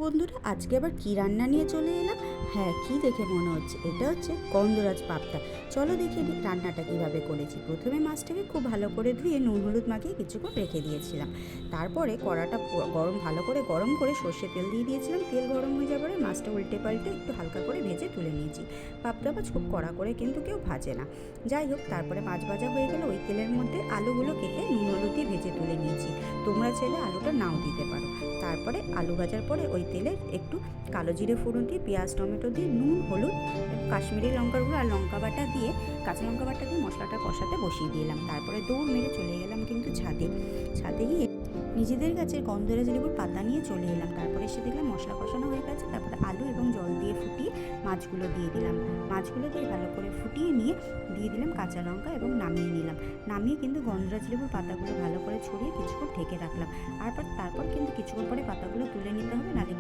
বন্ধুরা, আজকে আবার কি রান্না নিয়ে চলে এলাম। হ্যাঁ, কি দেখে মনে হচ্ছে এটা হচ্ছে গন্ধরাজ পাবদা। চলো দেখে নিই রান্নাটা কিভাবে করেছি। প্রথমে মাছটাকে খুব ভালো করে ধুয়ে নুন হলুদ মাখিয়ে কিছুক্ষণ রেখে দিয়েছিলাম। তারপরে কড়াটা ভালো করে গরম করে সর্ষে তেল দিয়ে দিয়েছিলাম। তেল গরম হয়ে যাওয়ার পরে মাছটা উল্টে পাল্টে একটু হালকা করে ভেজে তুলে নিয়েছি। পাবদা মাছ খুব কড়া করে কিন্তু কেউ ভাজে না। যাই হোক, তারপরে মাছ ভাজা হয়ে গেলে ওই তেলের মধ্যে আলুগুলো কেটে নুন হলুদ দিয়ে ভেজে তুলে নিয়েছি। তোমরা চাইলে আলুটা নাও দিতে পারো। তারপরে আলু ভাজার পরে ওই তেলে একটু কালো জিরে ফোড়ন দিয়ে পেঁয়াজ টমেটো দিয়ে নুন হলুদ কাশ্মীরি লঙ্কার গুঁড়ো আর লঙ্কা বাটা দিয়ে কাঁচা লঙ্কা বাটা দিয়ে মশলাটা কষাতে বসিয়ে দিলাম। তারপরে দৌড় মেরে চলে গেলাম কিন্তু ছাদে গিয়ে নিজেদের গাছের গন্ধরাজ লেবুর পাতা নিয়ে চলে এলাম। তারপরে এসে দেখলাম মশলা কষানো হয়ে গেছে। তারপরে আলু এবং জল দিয়ে ফুটিয়ে মাছগুলো দিয়ে দিলাম। মাছগুলো দিয়ে ভালো করে ফুটিয়ে নিয়ে দিয়ে দিলাম কাঁচা লঙ্কা এবং নামিয়ে নিলাম। নামিয়ে কিন্তু গন্ধরাজ লেবুর পাতাগুলো ভালো করে ছড়িয়ে কিছুক্ষণ ঢেকে রাখলাম। তারপর কিন্তু কিছুক্ষণ পরে পাতাগুলো তুলে নিতে হবে, নাহলে